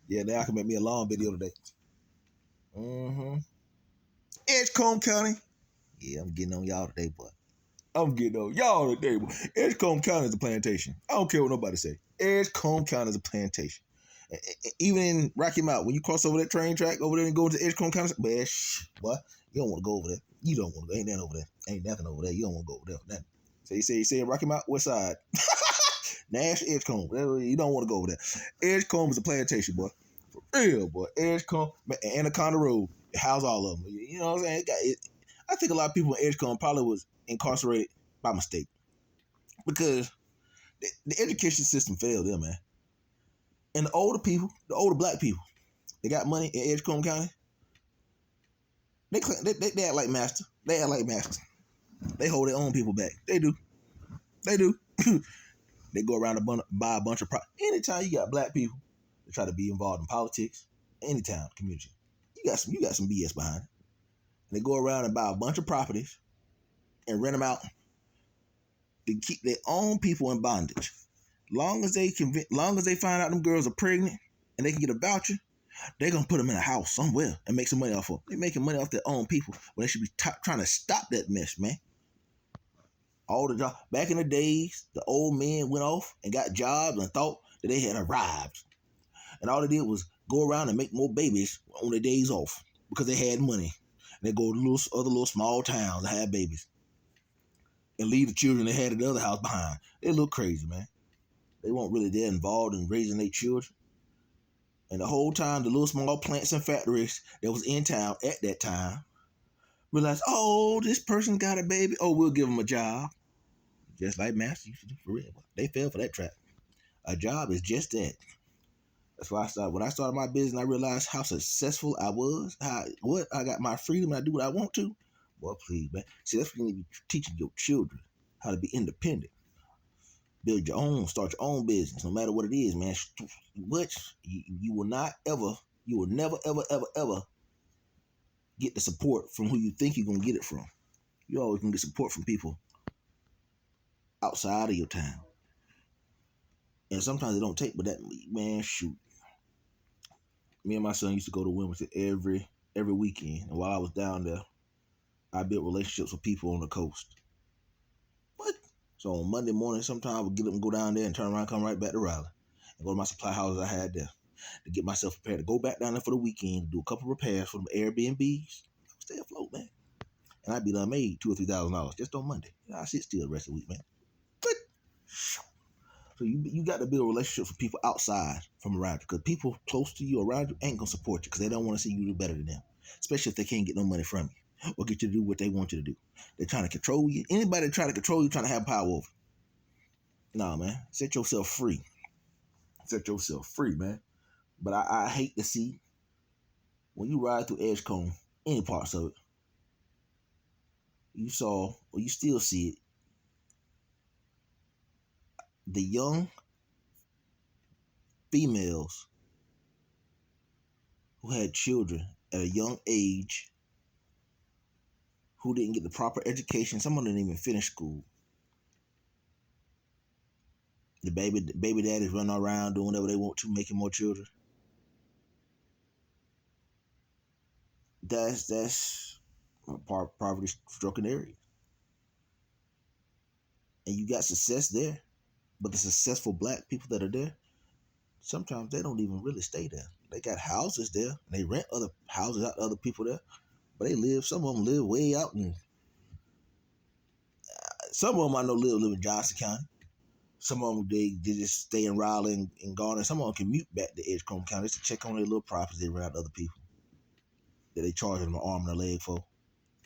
Yeah, now I can make me a long video today. Edgecombe County. Yeah, I'm getting on y'all today, boy. I'm getting on y'all today, boy. Edgecombe County is a plantation. I don't care what nobody say. Edgecombe County is a plantation. Even in Rocky Mount, when you cross over that train track over there and go into Edgecombe County, boy, boy, you don't want to go over there. You don't want to go. Ain't nothing over there. Ain't nothing over there. You don't want to go over there. Nothing. So you say Rocky Mount, West Side. Nash, Edgecombe. You don't want to go over there. Edgecombe is a plantation, boy. For real, boy. Edgecombe, Anaconda Road. House all of them. You know what I'm saying? I think a lot of people in Edgecombe probably was incarcerated by mistake because the education system failed them, man. And the older people, the older black people, they got money in Edgecombe County. They act like master. They act like master. They hold their own people back. They do. They do. They go around and buy a bunch of anytime you got black people that try to be involved in politics, any town, community, you got some BS behind it. And they go around and buy a bunch of properties and rent them out to keep their own people in bondage. Long as they find out them girls are pregnant and they can get a voucher, they're gonna put them in a house somewhere and make some money off of them. They're making money off their own people when they should be trying to stop that mess, man. All the jobs back in the days, the old men went off and got jobs and thought that they had arrived, and all they did was go around and make more babies on their days off because they had money. And they go to other little small towns and have babies and leave the children they had at the other house behind. They look crazy, man. They weren't really there involved in raising their children. And the whole time, the little small plants and factories that was in town at that time realized, oh, this person got a baby. Oh, we'll give them a job. Just like Master used to do, for real. They fell for that trap. A job is just that. That's why when I started my business, I realized how successful I was. I got my freedom and I do what I want to. Boy, please, man. See, that's what you need to be teaching your children, how to be independent. Build your own, start your own business, no matter what it is, man. Which you will never, ever get the support from who you think you're going to get it from. You always going to get support from people outside of your town. And sometimes they don't take, but that, man, shoot. Me and my son used to go to Wilmington every weekend. And while I was down there, I built relationships with people on the coast. What? So on Monday morning, sometimes I would get up and go down there and turn around, come right back to Raleigh. And go to my supply houses I had there to get myself prepared to go back down there for the weekend, do a couple repairs for them Airbnbs. I would stay afloat, man. And I'd be done made $2,000 or $3,000 just on Monday. I sit still the rest of the week, man. But so you got to build relationships with people outside from around you, because people close to you around you ain't gonna support you because they don't want to see you do better than them, especially if they can't get no money from you or get you to do what they want you to do. They're trying to control you. Anybody trying to control you, trying to have power over you. Nah, man, set yourself free. Set yourself free, man. But I hate to see when you ride through Edgecombe, any parts of it, you saw or you still see it, the young females who had children at a young age who didn't get the proper education. Some of them didn't even finish school. The baby daddies running around doing whatever they want to, making more children. That's poverty-stricken area. And you got success there, but the successful black people that are there, sometimes they don't even really stay there. They got houses there, and they rent other houses out to other people there, but some of them live way out, and some of them I know live in Johnson County. Some of them, they just stay in Raleigh and Garner. Some of them commute back to Edgecombe County just to check on their little properties they rent out to other people that they charge them an arm and a leg for,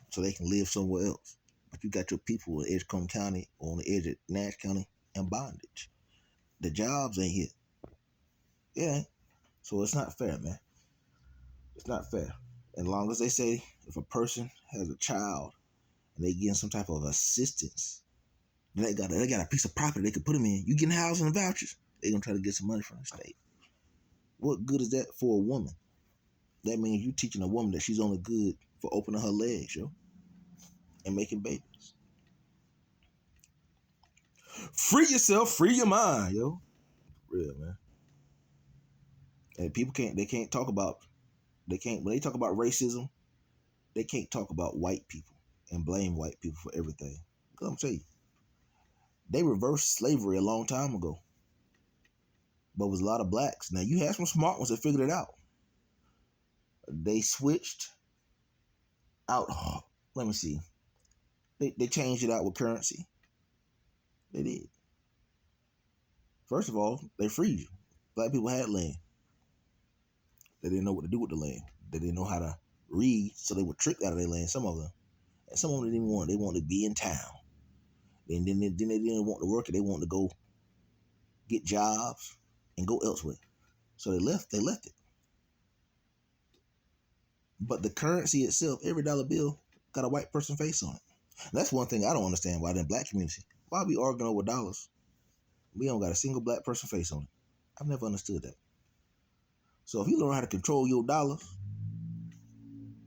so they can live somewhere else. But you got your people in Edgecombe County or on the edge of Nash County in bondage. The jobs ain't here. Yeah. So it's not fair, man. It's not fair. As long as they say if a person has a child and they getting some type of assistance, they got a piece of property they could put them in. You getting housing and vouchers, they gonna try to get some money from the state. What good is that for a woman? That means you teaching a woman that she's only good for opening her legs, yo, and making babies. Free yourself, free your mind, yo. Real, man. And people can't talk about, when they talk about racism, they can't talk about white people and blame white people for everything. Because I'm tell you, they reversed slavery a long time ago. But it was a lot of blacks. Now you had some smart ones that figured it out. They switched out, let me see. They changed it out with currency. They did. First of all, they freed you. Black people had land. They didn't know what to do with the land. They didn't know how to read, so they were tricked out of their land, some of them. And some of them didn't even want it. They wanted to be in town. Then they didn't want to work it. They wanted to go get jobs and go elsewhere. So they left it. But the currency itself, every dollar bill, got a white person face on it. And that's one thing I don't understand why in the black community. Why we arguing over dollars? We don't got a single black person face on it. I've never understood that. So if you learn how to control your dollars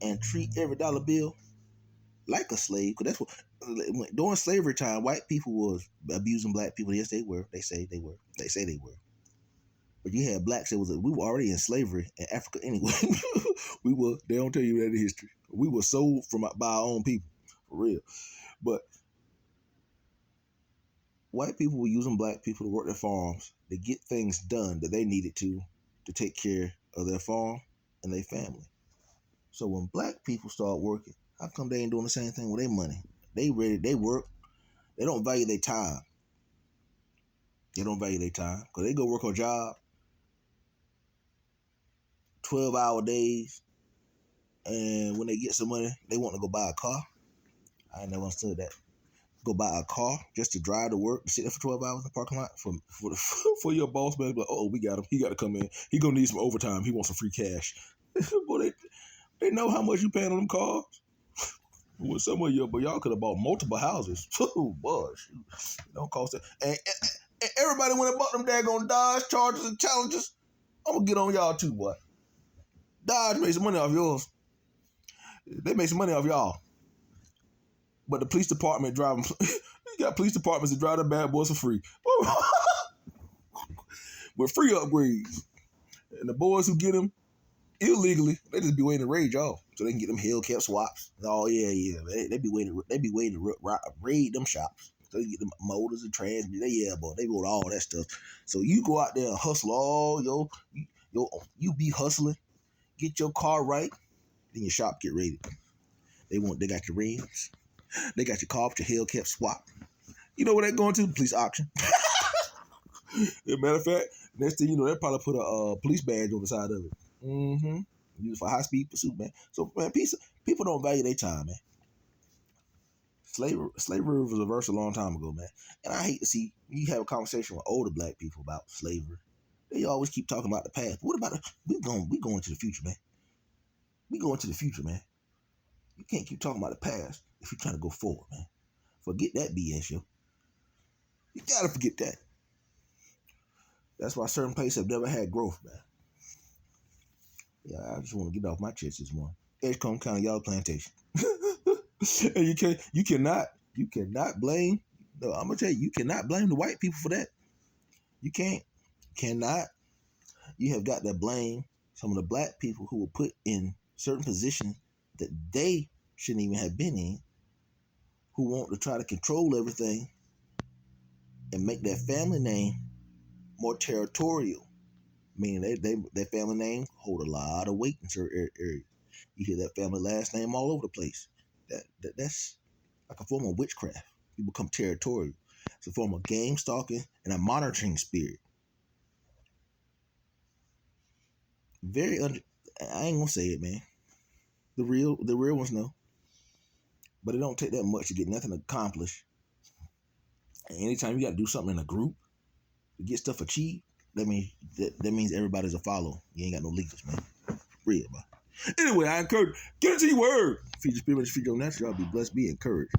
and treat every dollar bill like a slave, because that's what, during slavery time, white people was abusing black people. Yes, they were. They say they were. But you had blacks that we were already in slavery in Africa anyway. We were. They don't tell you that in history. We were sold by our own people, for real. But white people were using black people to work their farms to get things done that they needed to take care of their farm and their family. So when black people start working, how come they ain't doing the same thing with their money? They work. They don't value their time. Because they go work a job, 12-hour days, and when they get some money, they want to go buy a car. I ain't never understood that. Go buy a car just to drive to work, sit there for 12 hours in the parking lot for your boss man. Like, oh, we got him. He got to come in. He gonna need some overtime. He wants some free cash. Boy, they know how much you paying on them cars. With some of you, but y'all could have bought multiple houses. Oh, boy, shoot. It don't cost that. And everybody went and bought them daggone Dodge Chargers and Challengers. I'm gonna get on y'all too, boy. Dodge made some money off yours. They made some money off y'all. But the police department driving, you got police departments that drive the bad boys for free. With free upgrades. And the boys who get them illegally, they just be waiting to raid y'all. So they can get them Hellcat swaps. Oh, yeah. They be waiting to raid them shops. So they get them motors and transmissions. Yeah, boy, they want all that stuff. So you go out there and hustle all you be hustling, get your car right, then your shop get raided. They got your rims. They got your car with your Hellcat swap. You know where they're going to? The police auction. As a matter of fact, next thing you know, they'll probably put a police badge on the side of it. Mm-hmm. Use for high-speed pursuit, man. So, man, people don't value their time, man. Slavery was reversed a long time ago, man. And I hate to see you have a conversation with older black people about slavery. They always keep talking about the past. What about we going to the future, man? We going to the future, man. You can't keep talking about the past if you're trying to go forward, man. Forget that BS, yo. You gotta forget that. That's why certain places have never had growth, man. Yeah, I just want to get off my chest this morning. Edgecombe County, y'all plantation. And you cannot blame. No, I'm gonna tell you cannot blame the white people for that. You cannot. You have got to blame some of the black people who were put in certain positions that they shouldn't even have been in, who want to try to control everything and make their family name more territorial, meaning their family name hold a lot of weight in certain areas. You hear that family last name all over the place. That's like a form of witchcraft. You become territorial. It's a form of game stalking and a monitoring spirit. I ain't gonna say it, man. The real ones know. But it don't take that much to get nothing accomplished. And anytime you got to do something in a group to get stuff achieved, that means everybody's a follower. You ain't got no leaders, man. Real, man. Anyway, I encourage, get into your word. Feed your spirit, feed your natural. I'll be blessed, be encouraged.